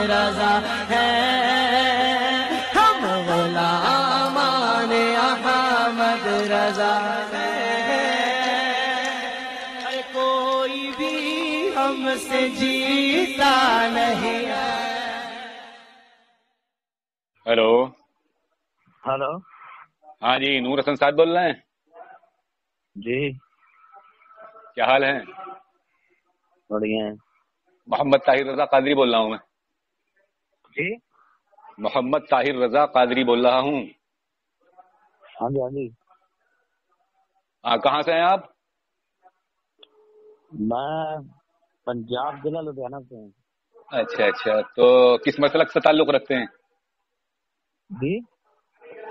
رضا ہیں، ہم غلامان احمد رضا ہیں، کوئی بھی ہم سے جیتا نہیں ہے۔ ہیلو، ہلو، ہاں جی، نور حسن صاحب بول رہے ہیں؟ جی کیا حال ہے؟ بڑھیا ہے محمد طاہر رضا قادری بول رہا ہوں میں۔ جی، محمد طاہر رضا قادری بول رہا ہوں۔ ہاں جی ہاں جی، کہاں سے ہیں آپ؟ میں پنجاب ضلع لدھیانہ سے ہوں۔ اچھا اچھا، تو کس مسلک سے تعلق رکھتے ہیں؟ جی،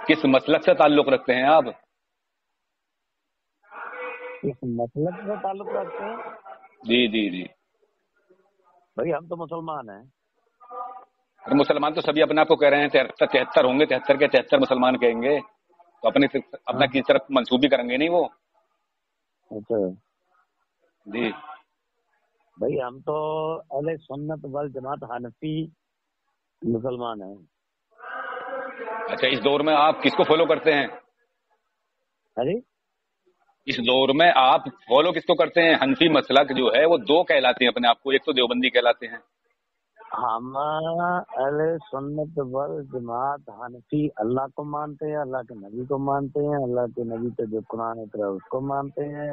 کس مسلک سے تعلق رکھتے ہیں آپ؟ اس مسلک سے تعلق رکھتے ہیں؟ جی جی جی۔ بھائی ہم تو مسلمان ہیں۔ ارے مسلمان تو سبھی اپنے آپ کو کہہ رہے ہیں، 73 ہوں گے، 73 کے 73 مسلمان کہیں گے، تو اپنا ہاں، کس طرف منسوبی کریں گے نہیں وہ؟ اچھا جی۔ بھائی ہم تو اہل سنت والجماعت حنفی مسلمان ہیں۔ اچھا، اس دور میں آپ کس کو فالو کرتے ہیں؟ ہاں جی، اس دور میں آپ فالو کس کو کرتے ہیں؟ حنفی مسلک جو ہے وہ دو کہلاتے ہیں اپنے آپ کو، ایک تو دیوبندی کہلاتے ہیں۔ ہم اہل سنت والجماعت حنفی اللہ کو مانتے ہیں، اللہ کے نبی کو مانتے ہیں، اللہ کے نبی پہ جو قرآن اترا اس کو مانتے ہیں،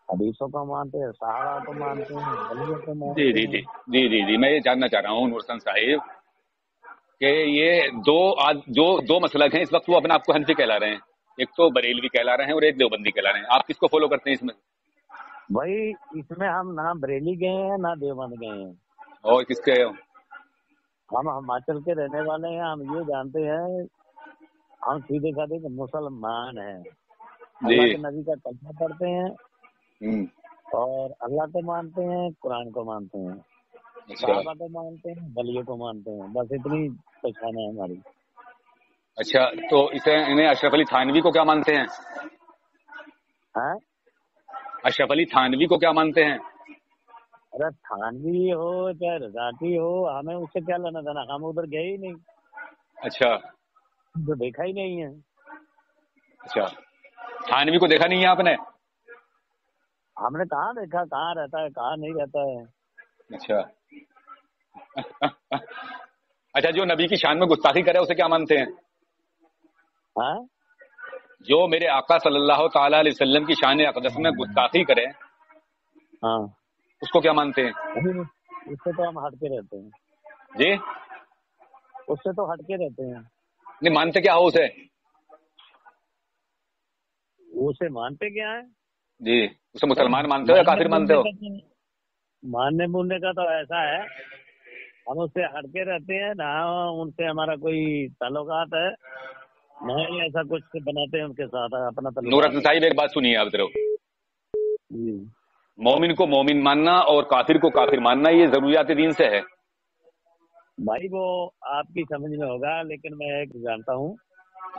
حدیثوں کو مانتے ہیں، صحابہ کو مانتے ہیں، ولیوں کو جی مانتے جی ہیں۔ جی جی جی جی، میں یہ جاننا چاہ رہا ہوں نور حسن صاحب کہ یہ دو مسلک ہیں اس وقت، وہ اپنے آپ کو حنفی کہلا رہے ہیں، ایک تو بریلوی کہلا رہے ہیں اور ایک دیوبندی کہلا رہے ہیں، آپ کس کو فالو کرتے ہیں اس میں؟ بھائی اس میں ہم نہ بریلی گئے ہیں نہ دیوبند گئے ہیں، اور کس کے؟ ہم ہماچل کے رہنے والے ہیں۔ ہم یہ جانتے ہیں ہم سیدھے سادھے کہ مسلمان ہیں، اللہ جی۔ کے نبی کا کلمہ پڑھتے ہیں اور اللہ کو مانتے ہیں، قرآن کو مانتے ہیں، اچھا صحابہ کو مانتے ہیں، ولیوں کو مانتے ہیں، بس اتنی پہچان ہے ہماری۔ اچھا، تو انہیں اشرف علی تھانوی کو کیا مانتے ہیں؟ ہاں، اشرف علی تھانوی کو کیا مانتے ہیں؟ ارے تھانوی ہو چاہے رضاقی ہو، ہمیں اس سے کیا لینا دینا، ہم ادھر گئے ہی نہیں، اچھا جو دیکھا ہی نہیں ہے۔ اچھا، تھانوی کو دیکھا نہیں ہے آپ نے؟ ہم نے کہاں دیکھا، کہاں رہتا ہے کہاں نہیں رہتا ہے۔ اچھا اچھا، جو نبی کی شان میں گستاخی کرے اسے کیا مانتے ہیں؟ ہاں، جو میرے آقا صلی اللہ تعالی علیہ وسلم کی شان اقدس میں گستاخی کرے ہاں، اس کو کیا مانتے ہیں؟ اس سے تو ہم ہٹ کے رہتے ہیں، جی اس سے تو ہٹ کے رہتے ہیں۔ نہیں مانتے کیا ہو اسے؟ اسے مانتے کیا ہے؟ جی، اسے مسلمان مانتے ہو یا کافر مانتے ہو؟ ماننے موننے کا تو ایسا ہے ہم اس سے ہٹ کے رہتے ہیں، نہ ان سے ہمارا کوئی تعلقات ہے، نہ ہی ایسا کچھ بناتے ہیں ان کے ساتھ اپنا نور تعلقات حسن ہے۔ صاحب ایک بات سنیے آپ طرف، جی مومن کو مومن ماننا اور کافر کو کافر ماننا یہ ضروریات دین سے ہے۔ بھائی وہ آپ کی سمجھ میں ہوگا، لیکن میں ایک جانتا ہوں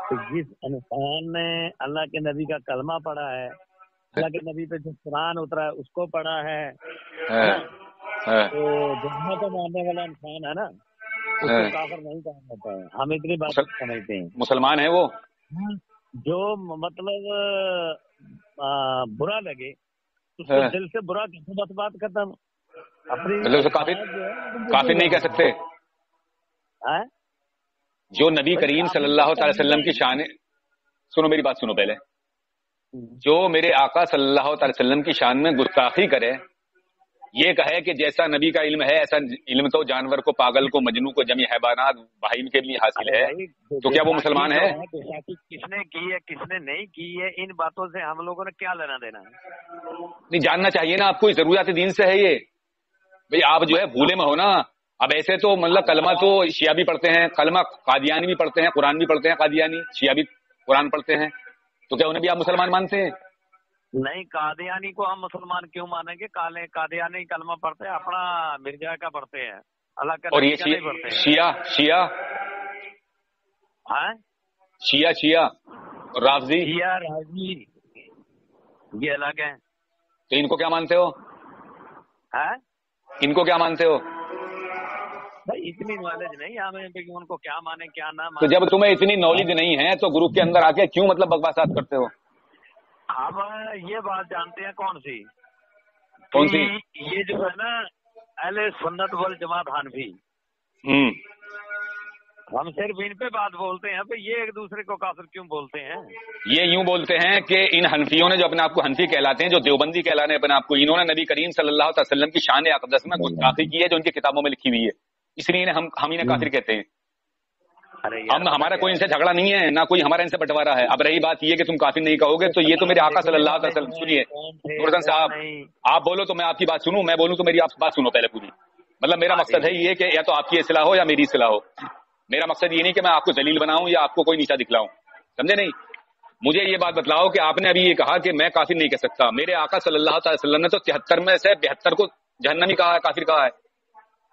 کہ جس انسان نے اللہ کے نبی کا کلمہ پڑھا ہے، اللہ کے نبی پہ جو قرآن اترا ہے اس کو پڑھا ہے نا، تو جہاں کو ماننے والا انسان ہے نا، اس کو کافر نہیں کہا جاتا ہے۔ ہم اتنی بات سمجھتے ہیں۔ مسلمان ہے وہ؟ جو مطلب برا لگے اس کو دل سے برا کہ بس بات ختم، اپنی مطلب اسے کافر نہیں کہہ سکتے؟ جو نبی کریم صلی اللہ تعالی وسلم کی شان، سنو میری بات سنو پہلے، جو میرے آقا صلی اللہ تعالی وسلم کی شان میں گستاخی کرے، یہ کہے کہ جیسا نبی کا علم ہے ایسا علم تو جانور کو، پاگل کو، مجنو کو، جمی حیوانات بہائم کے لیے حاصل ہے، تو کیا وہ مسلمان ہے؟ کس نے کی ہے کس نے نہیں کی ہے، ان باتوں سے ہم لوگوں نے کیا لینا دینا ہے؟ نہیں جاننا چاہیے نا آپ کو، ضروریات دین سے ہے یہ بھئی، آپ جو ہے بھولے میں ہو نا۔ اب ایسے تو مطلب کلمہ تو شیعہ بھی پڑھتے ہیں، کلمہ قادیانی بھی پڑھتے ہیں، قرآن بھی پڑھتے ہیں قادیانی، شیعہ بھی قرآن پڑھتے ہیں، تو کیا انہیں بھی آپ مسلمان مانتے ہیں؟ نہیں، قادیانی کو ہم مسلمان کیوں مانیں گے؟ قادیانی کلمہ پڑھتے ہیں، اپنا مرزا کا پڑھتے ہیں، اللہ کا اور نبی یہ کا نہیں پڑھتے ہیں۔ شیعہ ہاں، شیعہ اور رافضی شیعہ راضی یہ الگ ہے۔ تو ان کو کیا مانتے ہو؟ ہاں، ان کو کیا مانتے ہو؟ بھائی اتنی نالج نہیں ہمیں کہ ان کو کیا مانے کیا نہ تو مانے. جب تمہیں اتنی نالج نہیں ہے تو گروپ کے اندر آ کے کیوں مطلب بکواسات کرتے ہو؟ ہم یہ بات جانتے ہیں کون سی کون سی؟ کہ یہ جو ہے نا اہل سنت والجماعت حنفی، ہم صرف ان پہ بات بولتے ہیں. بھائی یہ ایک دوسرے کو کافر کیوں بولتے ہیں؟ یہ یوں بولتے ہیں کہ ان حنفیوں نے جو اپنے آپ کو حنفی کہلاتے ہیں، جو دیوبندی کہلانے اپنے آپ کو، انہوں نے نبی کریم صلی اللہ علیہ وسلم کی شان اقدس میں گستاخی کی ہے جو ان کی کتابوں میں لکھی ہوئی ہے، اس لیے ہم انہیں کافر کہتے ہیں. ارے یار ہمارا کوئی ان سے جھگڑا نہیں ہے، نہ کوئی ہمارا ان سے بٹوارا ہے. اب رہی بات یہ کہ تم کافر نہیں کہو گے تو یہ تو میرے آقا صلی اللہ علیہ وسلم. سنیے نور حسن صاحب، آپ بولو تو میں آپ کی بات سنوں، میں بولوں تو میری آپ بات سنو پہلے پوری. مطلب میرا مقصد ہے یہ کہ یا تو آپ کی اصلاح ہو یا میری اصلاح ہو. میرا مقصد یہ نہیں کہ میں آپ کو ذلیل بناؤں یا آپ کو کوئی نیچا دکھلاؤں، سمجھے نہیں. مجھے یہ بات بتلاؤ کہ آپ نے ابھی یہ کہا کہ میں کافر نہیں کہہ سکتا. میرے آقا صلی اللہ علیہ وسلم نے تو 73 میں سے 72 کو جہنمی کہا ہے، کافر کہا ہے.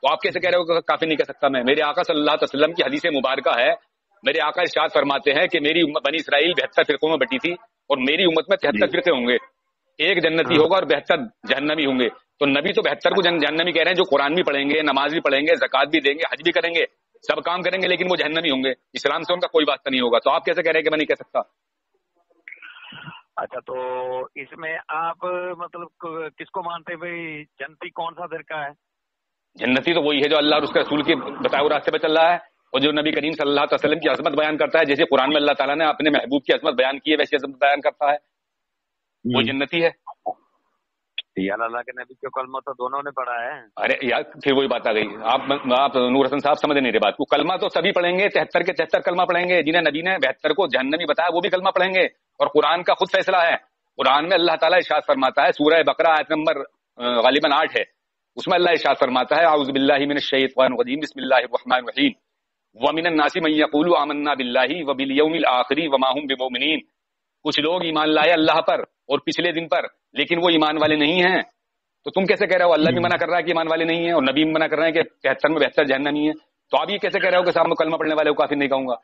تو آپ کیسے کہہ رہے ہو کہ کافر نہیں کہہ سکتا میں؟ میرے آقا صلی اللہ علیہ وسلم کی حدیث مبارکہ ہے، میرے آقا ارشاد فرماتے ہیں کہ میری امت بنی اسرائیل 72 فرقوں میں بٹی تھی اور میری امت میں 73 فرقے ہوں گے، ایک جنتی ہوگا اور 72 جہنمی ہوں گے. تو نبی تو 72 کو جہنمی کہہ رہے ہیں جو قرآن بھی پڑھیں گے، نماز بھی پڑھیں گے، زکات بھی دیں گے، حج بھی کریں گے، سب کام کریں گے، لیکن وہ جہنمی ہوں گے. اسلام سے ان کا کوئی واسطہ نہیں ہوگا. تو آپ کیسے کہہ رہے ہیں کہ میں نہیں کہہ سکتا؟ اچھا تو اس میں آپ مطلب کس کو مانتے بھائی؟ جنتی کون سا فرقہ ہے؟ جنتی تو وہی ہے جو اللہ اور اس کے رسول کے بتائے ہوئے راستے پہ چل رہا ہے اور جو نبی کریم صلی اللہ علیہ وسلم کی عظمت بیان کرتا ہے. جیسے قرآن میں اللہ تعالیٰ نے اپنے محبوب کی عظمت بیان کی ہے ویسی عظمت بیان کرتا ہے، وہ جنتی ہے. یار اللہ کے نبی کے کلمہ تو دونوں نے پڑھا ہے. ارے یار پھر وہی بات آ گئی. آپ نور حسن صاحب سمجھ نہیں رہے بات کو. کلمہ تو سبھی پڑھیں گے، 73 کے 73 کلمہ پڑھیں گے. جنہیں نبی نے 72 کو جہنمی بتایا وہ بھی کلمہ پڑھیں گے. اور قرآن کا خود فیصلہ ہے. قرآن میں اللہ تعالیٰ ارشاد فرماتا ہے، سورہ بقرہ آیت نمبر غالباً 8 ہے، اس میں اللہ ارشاد فرماتا ہے اعوذ باللہ من الشیطان الرجیم بسم اللہ الرحمن الرحیم ومن الناس من یقول آمنا باللہ وبالیوم الآخر وما هم بمؤمنین. کچھ لوگ ایمان لائے اللہ پر اور پچھلے دن پر، لیکن وہ ایمان والے نہیں ہیں. تو تم کیسے کہہ رہے ہو؟ اللہ بھی منع کر رہا ہے کہ ایمان والے نہیں ہیں اور نبی بھی منع کر رہے ہیں کہ 73 میں 72 جہنمی ہیں. تو آپ یہ کیسے کہہ رہے ہو کہ صاحب میں کلمہ پڑھنے والے کو کافر نہیں کہوں گا؟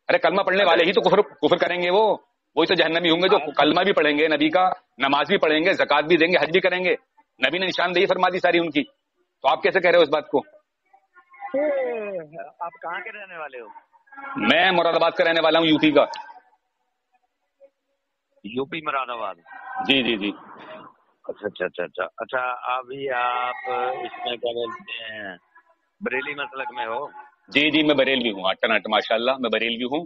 ارے کلمہ پڑھنے والے ہی تو کفر کریں گے، وہی تو جہنمی ہوں گے جو کلمہ بھی پڑھیں گے، نبی کا نماز بھی پڑھیں گے، زکات بھی دیں گے، حج بھی کریں گے. نبی نے نشاندہی فرما دی ساری ان کی. تو آپ کیسے کہہ رہے ہو اس بات کو؟ آپ کہاں کے رہنے والے ہو؟ میں مراد آباد کا رہنے والا ہوں، یو پی کا. یو پی مراد آباد؟ جی جی جی. اچھا اچھا اچھا اچھا اچھا. ابھی آپ اس میں کیا بولتے ہیں بریلی مسلک میں ہو؟ جی جی میں بریلوی ہوں، اٹھ ماشاء اللہ میں بریلوی ہوں.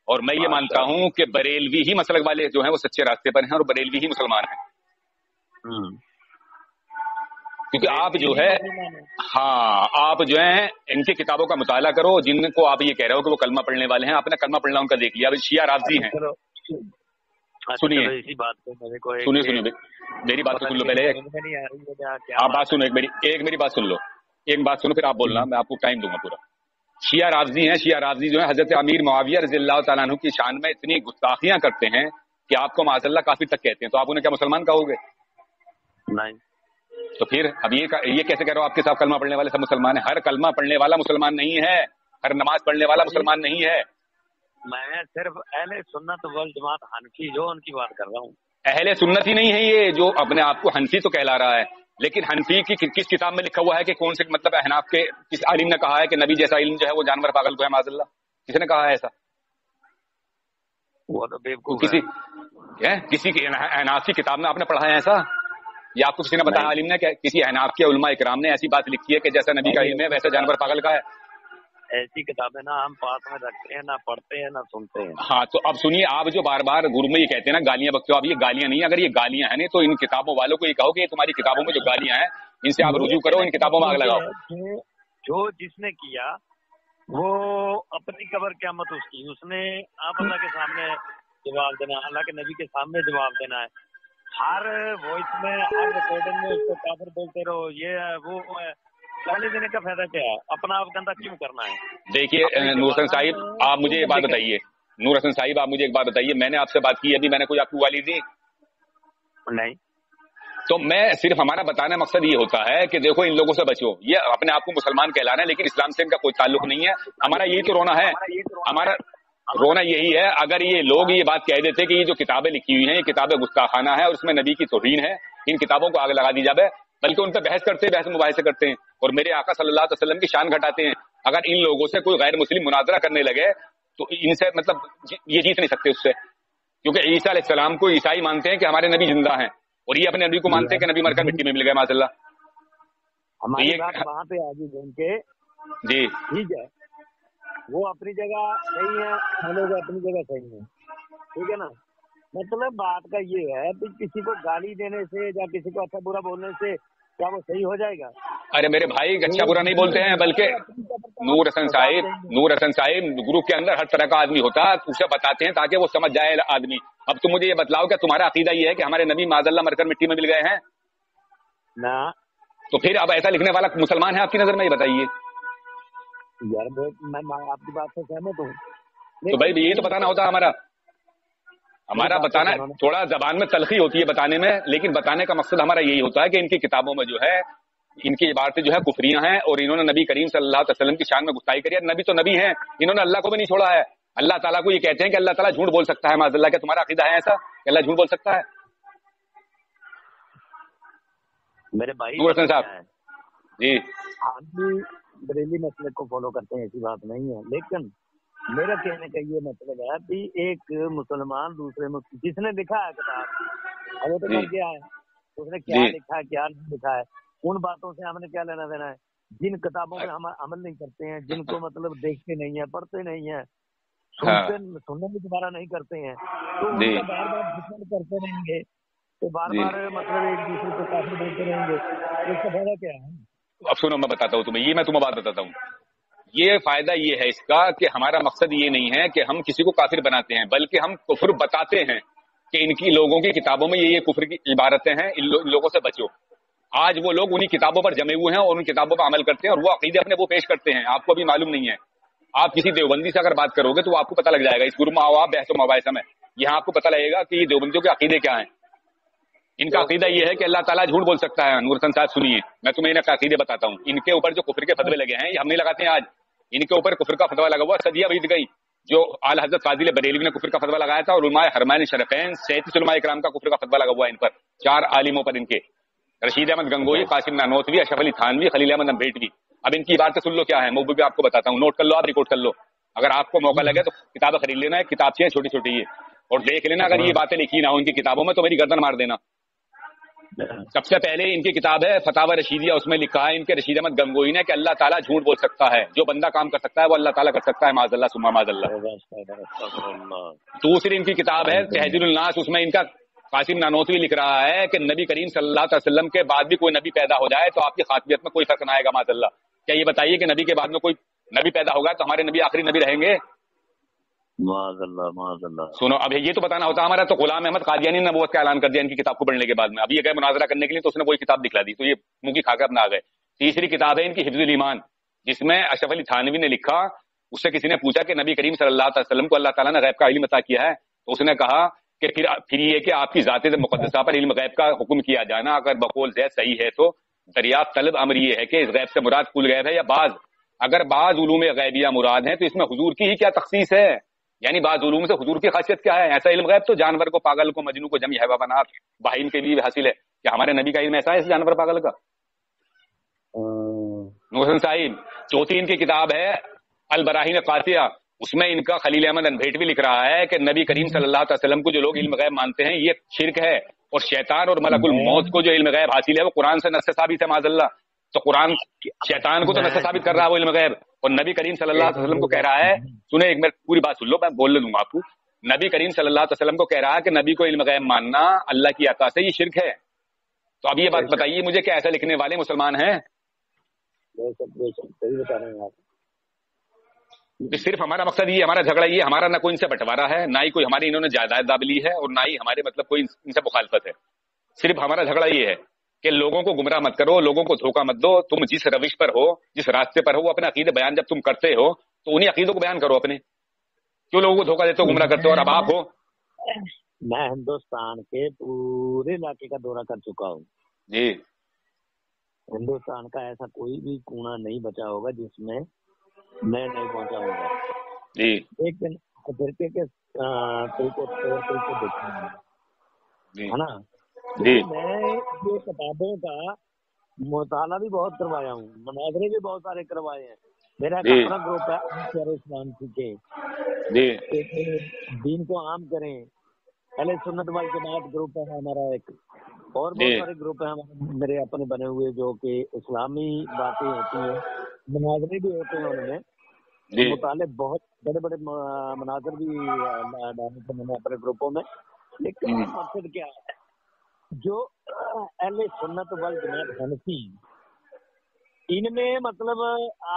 اور میں یہ مانتا ہوں کہ بریلوی ہی مسلک والے جو ہیں وہ سچے راستے پر ہیں اور بریلوی ہی مسلمان ہیں. کیونکہ آپ جو ہے آپ جو ہیں ان کی کتابوں کا مطالعہ کرو جن کو آپ یہ کہہ رہے ہو کہ وہ کلمہ پڑھنے والے ہیں. آپ نے کلمہ پڑھنا ان کا دیکھ لیا. ابھی شیعہ رافضی ہیں. سنیے اسی بات کو سنیے میری بات تو سن لو پہلے. آپ بات سنو ایک میری بات سن لو، ایک بات سنو پھر آپ بولنا، میں آپ کو ٹائم دوں گا پورا. شیعہ رافضی ہیں. شیعہ رافضی جو ہے حضرت امیر معاویہ رضی اللہ تعالیٰ عنہ کی شان میں اتنی گستاخیاں کرتے ہیں کہ آپ کو معاذ اللہ کافر تک کہتے ہیں. تو آپ انہیں کیا مسلمان کہو گے؟ نہیں. تو پھر اب یہ کیسے کہہ رہے ہو آپ کے ساتھ کلمہ پڑھنے والے سب مسلمان ہیں؟ ہر کلمہ پڑھنے والا مسلمان نہیں ہے، ہر نماز پڑھنے والا مسلمان نہیں ہے. میں صرف اہل سنت والجماعت حنفی جو ان کی بات کر رہا ہوں. اہل سنت ہی نہیں ہے یہ جو اپنے آپ کو حنفی تو کہلا رہا ہے، لیکن حنفی کی کس کتاب میں لکھا ہوا ہے کہ کون سے مطلب احناف کے کس عالم نے کہا ہے کہ نبی جیسا علم جو ہے وہ جانور پاگل کو ہے معاذ اللہ؟ کس نے کہا ہے ایسا؟ وہ تو بیوقوف ہے. کسی احناف کی کتاب میں آپ نے پڑھا ہے ایسا؟ یا آپ کو کسی نے بتایا عالم نے کہ کسی احناف کے علماء اکرام نے ایسی بات لکھی ہے کہ جیسا نبی کا علم ہے ویسا جانور پاگل کا ہے؟ ایسی کتابیں نہ ہم پاس میں رکھتے ہیں، نہ پڑھتے ہیں، نہ سنتے ہیں. ہاں تو اب سنیے، آپ جو بار بار گرو میں یہ کہتے ہیں نا گالیاں بکتے ہو، اب یہ گالیاں نہیں. اگر یہ گالیاں ہیں نہیں تو ان کتابوں والوں کو یہ کہو کہ تمہاری کتابوں میں جو گالیاں ہیں ان سے آپ رجوع کرو، ان کتابوں میں آگ لگاؤ. جو جس نے کیا وہ اپنی قبر قیامت اس نے آپ اللہ کے سامنے جواب دینا، اللہ کے نبی کے سامنے جواب دینا ہے. ہر وائس میں ہر ریکارڈنگ میں اس کو کافر بولتے رہو، یہ ہے وہ ہے. گالی دینے کا فائدہ کیا ہے؟ اپنا آپ گندہ کیوں کرنا ہے؟ دیکھیے نور حسن صاحب آپ مجھے ایک بات بتائیے، نور حسن صاحب آپ مجھے ایک بات بتائیے، میں نے آپ سے بات کی ابھی، میں نے کوئی آپ کو گالی دی نہیں؟ تو میں صرف ہمارا بتانا مقصد یہ ہوتا ہے کہ دیکھو ان لوگوں سے بچو. یہ اپنے آپ کو مسلمان کہلانا ہے لیکن اسلام سے ان کا کوئی تعلق نہیں ہے. ہمارا یہی تو رونا ہے، ہمارا رونا یہی ہے. اگر یہ لوگ یہ بات کہہ دیتے کہ یہ جو کتابیں لکھی ہوئی ہیں یہ کتابیں گستاخانہ ہے اور اس میں نبی کی توہین ہے، ان کتابوں کو آگ لگا دی جائے بلکہ ان پہ بحث کرتے ہیں، بحث مباحثے کرتے ہیں اور میرے آقا صلی اللہ علیہ وسلم کی شان گھٹاتے ہیں. اگر ان لوگوں سے کوئی غیر مسلم مناظرہ کرنے لگے تو ان سے مطلب یہ جیت نہیں سکتے اس سے، کیونکہ عیسیٰ علیہ السلام کو عیسائی مانتے ہیں کہ ہمارے نبی زندہ ہیں اور یہ اپنے نبی کو مانتے ہیں کہ نبی مر کر مٹی میں مل گئے معاذ اللہ. ہماری بات وہاں پہ آ گئی ان کے، جی ٹھیک ہے، وہ اپنی جگہ صحیح ہے، ہم لوگ اپنی جگہ صحیح ہیں، ٹھیک ہے نا. مطلب بات کا یہ ہے کہ کسی کو گالی دینے سے یا کسی کو اچھا برا بولنے سے کیا وہ صحیح ہو جائے گا؟ ارے میرے بھائی اچھا برا نہیں بولتے ہیں، بلکہ نور حسن صاحب گروپ کے اندر ہر طرح کا آدمی ہوتا ہے، اسے بتاتے ہیں تاکہ وہ سمجھ جائے آدمی. اب تم مجھے یہ بتلاؤ کہ تمہارا عقیدہ یہ ہے کہ ہمارے نبی معاذ اللہ مر کر مٹی میں مل گئے ہیں؟ نہ تو پھر اب ایسا لکھنے والا مسلمان ہے آپ کی نظر میں؟ یہ بتائیے. یار میں آپ کی بات سے سہمت ہوں، تو بھائی یہی تو بتانا ہوتا ہے ہمارا بتانا. تھوڑا زبان میں تلخی ہوتی ہے بتانے میں، لیکن بتانے کا مقصد ہمارا یہی ہوتا ہے کہ ان کی کتابوں میں جو ہے ان کی عبارتیں جو ہے کفریاں ہیں اور انہوں نے نبی کریم صلی اللہ علیہ وسلم کی شان میں گستاخی کری ہے. نبی تو نبی ہیں، انہوں نے اللہ کو بھی نہیں چھوڑا ہے. اللہ تعالیٰ کو یہ کہتے ہیں کہ اللہ تعالیٰ جھوٹ بول سکتا ہے معاذ اللہ. کہ تمہارا عقیدہ ہے ایسا کہ اللہ جھوٹ بول سکتا ہے؟ میرے بھائی نور حسن صاحب جی ہم بھی بریلی مسئلے کو فالو کرتے ہیں، ایسی بات نہیں ہے، لیکن میرا کہنے کا یہ مطلب ہے کہ ایک مسلمان دوسرے جس نے لکھا ہے کتاب، اب وہ تو مر گیا ہے، اس نے کیا لکھا ہے کیا نہیں لکھا ہے ان باتوں سے ہم نے کیا لینا دینا ہے؟ جن کتابوں میں ہم عمل نہیں کرتے ہیں، جن کو مطلب دیکھتے نہیں ہیں، پڑھتے نہیں ہیں، سننے بھی دوبارہ نہیں کرتے ہیں، تو ان کا بار بار ذکر کرتے رہیں گے تو بار بار مطلب ایک دوسرے کو کافر بولتے رہیں گے، اس کا فائدہ کیا ہے؟ اب سنو میں بتاتا ہوں تمہیں، میں تمہیں بات بتاتا ہوں. یہ فائدہ یہ ہے اس کا کہ ہمارا مقصد یہ نہیں ہے کہ ہم کسی کو کافر بناتے ہیں، بلکہ ہم کفر بتاتے ہیں کہ ان کی لوگوں کی کتابوں میں یہ کفر کی عبارتیں ہیں، ان لوگوں سے بچو. آج وہ لوگ انہی کتابوں پر جمے ہوئے ہیں اور ان کتابوں پر عمل کرتے ہیں اور وہ عقیدے اپنے وہ پیش کرتے ہیں. آپ کو ابھی معلوم نہیں ہے، آپ کسی دیوبندی سے اگر بات کرو گے تو آپ کو پتہ لگ جائے گا. اس گروپ میں آؤ آپ بحث و مباحثہ میں، یہاں آپ کو پتہ لگے گا کہ یہ دیوبندیوں کے عقیدے کیا ہیں. ان کا عقیدہ یہ ہے کہ اللہ تعالیٰ جھوٹ بول سکتا ہے. نور حسن صاحب سنیے، میں تمہیں ان کا عقیدے بتاتا ہوں. ان کے اوپر جو کفر کے فتوے لگے ہیں یہ ہم نہیں لگاتے ہیں آج، ان کے اوپر کفر کا فتویٰ لگا ہوا صدیہ بیت گئی. جو اعلی حضرت فاضل بریلوی نے کفر کا فتویٰ لگایا تھا اور علماء حرمین شریفین 37 علماء کرام کا کفر کا فتویٰ لگا ہوا ہے ان پر، 4 عالموں پر، ان کے رشید احمد گنگوئی، قاسم نانوتوی، اشرف علی تھانوی، خلیل احمد امبیٹوی. اب ان کی باتیں سن لو کیا ہے، وہ بھی آپ کو بتاتا ہوں، نوٹ کر لو، آپ ریکارڈ کر لو. اگر آپ کو موقع لگے تو کتابیں خرید لینا، ایک کتاب چھوٹی چھوٹی یہ، اور دیکھ لینا اگر یہ باتیں لکھی نہ ہو ان کی کتابوں میں تو میری گردن مار دینا. سب سے پہلے ان کی کتاب ہے فتاوی رشیدیہ، اس میں لکھا ہے ان کے رشید احمد گنگوئی نے کہ اللہ تعالیٰ جھوٹ بول سکتا ہے، جو بندہ کام کر سکتا ہے وہ اللہ تعالیٰ کر سکتا ہے، معاذ اللہ ثم معاذ اللہ. دوسری ان کی کتاب ہے تہذیب الناس، اس میں ان کا قاسم نانوتوی لکھ رہا ہے کہ نبی کریم صلی اللہ علیہ وسلم کے بعد بھی کوئی نبی پیدا ہو جائے تو آپ کی خاتمیت میں کوئی فرق نہ آئے گا معاذ اللہ. کیا یہ بتائیے کہ نبی کے بعد میں کوئی نبی پیدا ہوگا تو ہمارے نبی آخری نبی رہیں گے؟ معاذ اللہ معاذ اللہ. سنو اب یہ تو بتانا ہوتا ہمارا. تو غلام احمد قادیانی نے نبوت کا اعلان کر دیا ان کی کتاب کو پڑھنے کے بعد میں. ابھی یہ گئے مناظرہ کرنے کے لیے تو اس نے وہی کتاب دکھلا دی، تو یہ منہ کی کھا کر اپنا آ گئے. تیسری کتاب ہے ان کی حفظ الایمان، جس میں اشرف علی تھانوی نے لکھا. اس سے کسی نے پوچھا کہ نبی کریم صلی اللہ علیہ وسلم کو اللہ تعالیٰ نے غیب کا علم عطا کیا ہے، تو اس نے کہا کہ پھر یہ کہ آپ کی ذات مقدسہ پر علم غیب کا حکم کیا جانا اگر بقول زید صحیح ہے تو دریافت طلب امر یہ ہے کہ اس غیب سے مراد کل غیب ہے یا بعض. اگر بعض علوم غیبیہ مراد ہیں تو اس میں حضور کی ہی کیا تخصیص ہے؟ یعنی بعض علوم سے حضور کی خاصیت کیا ہے؟ ایسا علم غیب تو جانور کو، پاگل کو، مجنو کو، جمی حیوانات، بہائم کے بھی حاصل ہے. کیا ہمارے نبی کا علم ایسا ہے اس جانور پاگل کا؟ نور حسن صاحب چوتھی ان کی کتاب ہے البراہین قاطعہ، اس میں ان کا خلیل احمد انبھیٹوی لکھ رہا ہے کہ نبی کریم صلی اللہ علیہ وسلم کو جو لوگ علم غیب مانتے ہیں یہ شرک ہے، اور شیطان اور ملک الموت کو جو علم غیب حاصل ہے وہ قرآن سے نص ثابت ہے معاذ اللہ. تو قرآن شیطان کو تو نص ثابت کر رہا ہے وہ علم غیب، اور نبی کریم صلی اللہ علیہ وسلم کو کہہ رہا ہے، سنیں ایک منٹ پوری بات سن لو، میں بول دوں گا آپ کو. نبی کریم صلی اللہ علیہ وسلم کو کہہ رہا ہے کہ نبی کو علم غیب ماننا اللہ کی عطا سے یہ شرک ہے. تو اب یہ بات بتائیے مجھے کہ ایسا لکھنے والے مسلمان ہیں؟ صرف ہمارا مقصد یہ، ہمارا جھگڑا یہ، ہمارا نہ کوئی ان سے بٹوارا ہے، نہ ہی کوئی ہماری انہوں نے جائیداد داب لی ہے، اور نہ ہی ہمارے مطلب کوئی ان سے مخالفت ہے. صرف ہمارا جھگڑا یہ ہے کہ لوگوں کو گمراہ مت کرو، لوگوں کو دھوکہ مت دو. تم جس روش پر ہو، جس راستے پر ہو، وہ اپنے عقیدے بیان جب تم کرتے ہو تو انہیں عقیدوں کو بیان کرو اپنے. کیوں لوگوں کو دھوکہ دیتے ہو، گمراہ کرتے ہو؟ اور اب آپ ہو، میں ہندوستان کے پورے علاقے کا دورہ کر چکا ہوں جی. ہندوستان کا ایسا کوئی بھی کونا نہیں بچا ہوگا جس میں میں نہیں پہنچا ہوں گا جی. لیکن فرقے کے طریقے دیکھیں جی ہے نا. جی میں یہ کتابوں کا مطالعہ بھی بہت کروایا ہوں, مناظرے بھی بہت سارے کروائے ہیں. میرا ایک جی اپنا گروپ ہے انصار اسلام سیکھیں, جی دین کو عام کریں. اہل سنت والجماعت گروپ ہے ہمارا ایک, اور جی بہت سارے گروپ ہیں ہمارے میرے اپنے بنے ہوئے جو کہ اسلامی باتیں ہوتی ہیں, مناظرے بھی ہوتے ہیں ان میں. جی مطالعے بہت بڑے بڑے مناظر بھی ڈالے تھے میں نے اپنے گروپوں میں. لیکن مقصد کیا ہے, جو اہل سنت والجماعت حنفی ان میں مطلب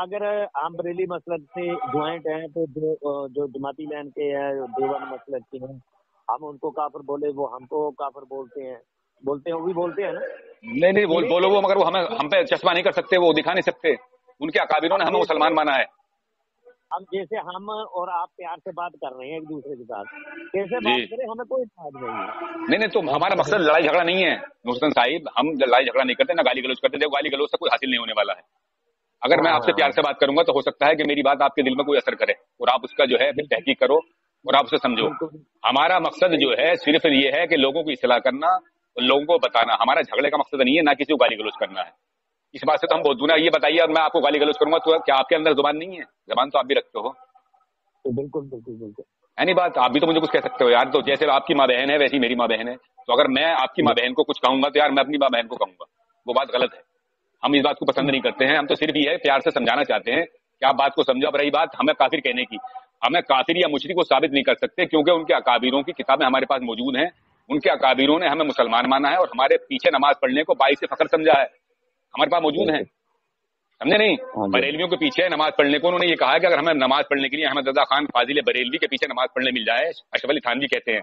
اگر ہم بریلی مسلک سے جوائنٹ ہیں تو جو جماعتی لین کے ہیں دیوبند مسلک کے ہیں, ہم ان کو کافر بولے وہ ہم کو کافر بولتے ہیں وہ بھی بولتے ہیں نا. نہیں نہیں بولو وہ, مگر وہ لیکن ہم پہ چشمہ نہیں کر سکتے, وہ دکھا نہیں سکتے. ان کے اکابروں نے اب ہمیں مسلمان مانا ہے. اب جیسے ہم اور آپ پیار سے بات کر رہے ہیں ایک دوسرے کے ساتھ, کیسے جی بات کریں ہمیں کوئی اعتراض نہیں ہے. نہیں تو ہمارا مقصد لڑائی جھگڑا نہیں ہے محسن صاحب, ہم لڑائی جھگڑا نہیں کرتے, نہ گالی گلوچ کرتے. گالی گلوچ سے کوئی حاصل نہیں ہونے والا ہے. اگر میں آپ سے پیار سے بات کروں گا تو ہو سکتا ہے کہ میری بات آپ کے دل میں کوئی اثر کرے, اور آپ اس کا جو ہے پھر تحقیق کرو اور آپ اسے سمجھو. بالکل ہمارا مقصد جو ہے صرف یہ ہے کہ لوگوں کی اصلاح کرنا اور لوگوں کو بتانا. ہمارا جھگڑے کا مقصد نہیں ہے, نہ کسی کو گالی گلوچ کرنا ہے. اس بات سے تو ہم بہت دور ہیں. یہ بتائیے اب میں آپ کو گالی گلوچ کروں گا تو کیا آپ کے اندر زبان نہیں ہے؟ زبان تو آپ بھی رکھتے ہو. بالکل بالکل بالکل ہے نہیں بات, آپ بھی تو مجھے کچھ کہہ سکتے ہو یار. تو جیسے آپ کی ماں بہن ہے ویسی میری ماں بہن ہے, تو اگر میں آپ کی ماں بہن کو کچھ کہوں گا تو یار میں اپنی ماں بہن کو کہوں گا, وہ بات غلط ہے. ہم اس بات کو پسند نہیں کرتے ہیں. ہم تو صرف یہ ہے پیار سے سمجھانا چاہتے ہیں کہ آپ بات کو سمجھو. اب رہی بات ہمیں کافر کہنے کی, ہمیں کافر یا مشرک کو ثابت نہیں کر سکتے, کیونکہ ان کے اکابروں کی کتابیں ہمارے پاس موجود ہیں. ان کے اکابروں نے ہمیں مسلمان مانا ہے اور ہمارے پیچھے نماز پڑھنے کو باعث فخر سمجھا ہے. ہمارے پاس موجود ہیں, سمجھے نہیں. بریلویوں کے پیچھے نماز پڑھنے کو انہوں نے یہ کہا کہ اگر ہمیں نماز پڑھنے کے لیے احمد رضا خان فاضل بریلوی کے پیچھے نماز پڑھنے مل جائے, اشرف علی تھانوی کہتے ہیں,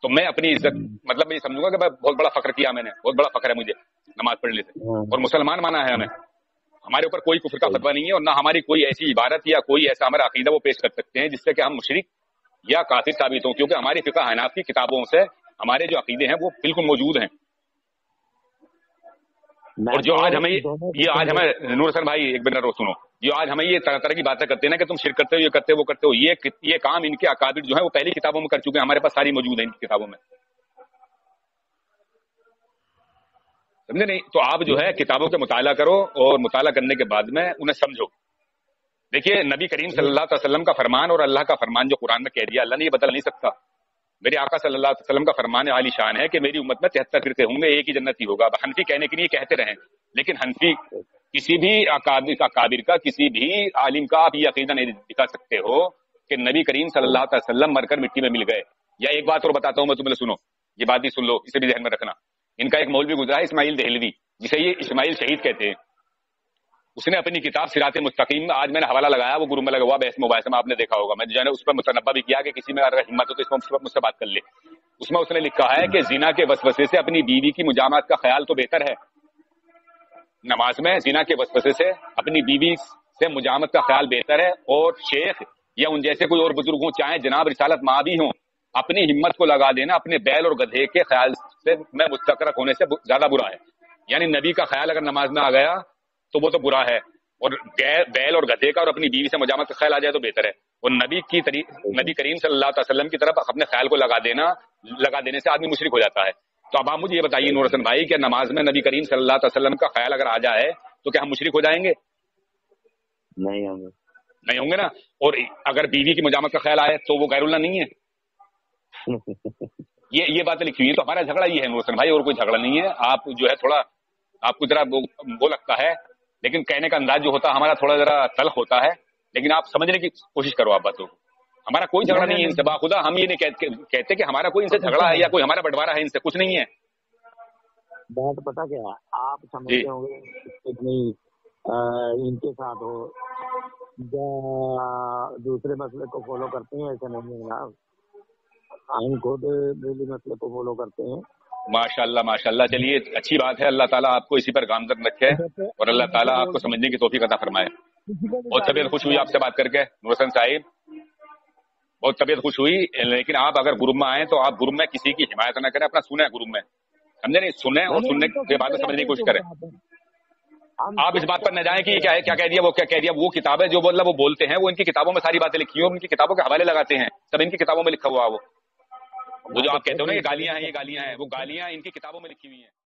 تو میں اپنی عزت مطلب میں یہ سمجھوں گا کہ بہت بڑا فخر کیا میں نے, بہت بڑا فخر ہے مجھے نماز پڑھنے سے, اور مسلمان مانا ہے ہمیں. ہمارے اوپر کوئی کفر کا فتویٰ نہیں ہے, اور نہ ہماری کوئی ایسی عبارت یا کوئی ایسا ہمارا عقیدہ وہ پیش کر سکتے ہیں جس سے کہ ہم مشرک یا کافر ثابت ہوں, کیونکہ ہماری فقہ حناف کی کتابوں سے ہمارے جو عقیدے ہیں وہ بالکل موجود ہیں. اور جو آج ہمیں نور حسن بھائی ایک منٹ رو سنو, جو آج ہمیں یہ طرح طرح کی باتیں کرتے ہیں نا کہ تم شرک کرتے ہو, یہ کرتے ہو, وہ کرتے ہو, یہ کام ان کے اکابر جو ہیں وہ پہلی کتابوں میں کر چکے ہیں. ہمارے پاس ساری موجود ہیں ان کی کتابوں میں, سمجھے نہیں. تو آپ جو ہے کتابوں کے مطالعہ کرو, اور مطالعہ کرنے کے بعد میں انہیں سمجھو. دیکھیے نبی کریم صلی اللہ علیہ وسلم کا فرمان اور اللہ کا فرمان جو قرآن میں کہہ دیا, اللہ نے یہ بدل نہیں سکتا. میرے آقا صلی اللہ علیہ وسلم کا فرمان عالی شان ہے کہ میری امت میں 73 فرقے ہوں گے, ایک ہی جنتی ہوگا. اب حنفی کہنے کے لیے کہتے رہیں, لیکن حنفی کسی بھی اکابر کا کسی بھی عالم کا آپ یہ عقیدہ نہیں دکھا سکتے ہو کہ نبی کریم صلی اللہ علیہ وسلم مر کر مٹی میں مل گئے. یا ایک بات اور بتاتا ہوں میں تمہیں, سنو یہ بات بھی سن لو, اسے بھی ذہن میں رکھنا. ان کا ایک مولوی گزرا ہے اسماعیل دہلوی, جسے یہ اسماعیل شہید کہتے ہیں. اس نے اپنی کتاب صراط مستقیم میں, آج میں نے حوالہ لگایا, وہ گروپ میں لگا ہوا بحث مباحثہ میں, آپ نے دیکھا ہوگا, میں جو ہے اس پر متنبہ بھی کیا کہ کسی میں اگر ہمت ہو تو اس پر مجھ سے بات کر لے. اس میں اس نے لکھا ہے کہ زنا کے وسوسے سے اپنی بیوی کی مجامعت کا خیال تو بہتر ہے. نماز میں زنا کے وسوسے سے اپنی بیوی سے مجامعت کا خیال بہتر ہے, اور شیخ یا ان جیسے کوئی اور بزرگ ہوں, چاہے جناب رسالت ماں بھی ہوں, اپنی ہمت کو لگا دینا اپنے بیل اور گدھے کے خیال سے میں مستقرک ہونے سے زیادہ برا ہے. یعنی نبی کا خیال اگر نماز میں آ گیا تو وہ تو برا ہے, اور بیل اور گدھے کا اور اپنی بیوی سے مجامعت کا خیال آ جائے تو بہتر ہے. اور نبی کریم صلی اللہ علیہ وسلم کی طرف اپنے خیال کو لگا دینے سے آدمی مشرک ہو جاتا ہے. تو اب آپ مجھے یہ بتائیے نور حسن بھائی کہ نماز میں نبی کریم صلی اللہ علیہ وسلم کا خیال اگر آ جائے تو کیا ہم مشرک ہو جائیں گے؟ نہیں ہوں گے, نہیں ہوں گے نا. اور اگر بیوی کی مجامعت کا خیال آئے تو وہ غیر اللہ نہیں ہے. یہ باتیں لکھی ہوئی ہیں. تو ہمارا جھگڑا یہ ہے نور حسن بھائی, اور کوئی جھگڑا نہیں ہے. آپ جو ہے تھوڑا آپ کو ذرا وہ لگتا ہے, لیکن کہنے کا انداز جو ہوتا ہے ہمارا تھوڑا ذرا تلخ ہوتا ہے, لیکن آپ سمجھنے کی کوشش کرو آپ باتوں کو. ہمارا کوئی جھگڑا نہیں ہے ان سے, باخدا ہم یہ نہیں کہتے کہ ہمارا کوئی ان سے جھگڑا ہے یا کوئی ہمارا بٹوارا ہے ان سے, کچھ نہیں ہے. بات پتا کیا ہے, آپ سمجھتے ہوں گے اتنی ان کے ساتھ ہو یا دوسرے مسئلے کو فالو کرتے ہیں, ایسا نہیں ہے جناب. ہم خود ڈیلی مسئلے کو فالو کرتے ہیں. ماشاء اللہ چلیے اچھی بات ہے. اللہ تعالیٰ آپ کو اسی پر گامزن رکھے, اور اللہ تعالیٰ آپ کو سمجھنے کی توفیق عطا فرمائے. بہت طبیعت خوش ہوئی آپ سے بات کر کے نور حسن صاحب, بہت طبیعت خوش ہوئی. لیکن آپ اگر گروپ میں آئیں تو آپ گروپ میں کسی کی حمایت نہ کریں, اپنا سنیں گروپ میں, سمجھے نہیں, سنیں اور سننے کے بعد سمجھنے کی کوشش کریں. آپ اس بات پر نہ جائیں کہ یہ کیا کہہ دیا, وہ کیا کہہ دیا. وہ کتابیں جو مطلب وہ بولتے ہیں وہ ان کی کتابوں میں ساری باتیں لکھی ہیں, ان کی کتابوں کے حوالے لگاتے ہیں, سب ان کی کتابوں میں لکھا ہوا. وہ جو آپ کہتے ہو نا یہ گالیاں ہیں, وہ گالیاں ان کی کتابوں میں لکھی ہوئی ہیں.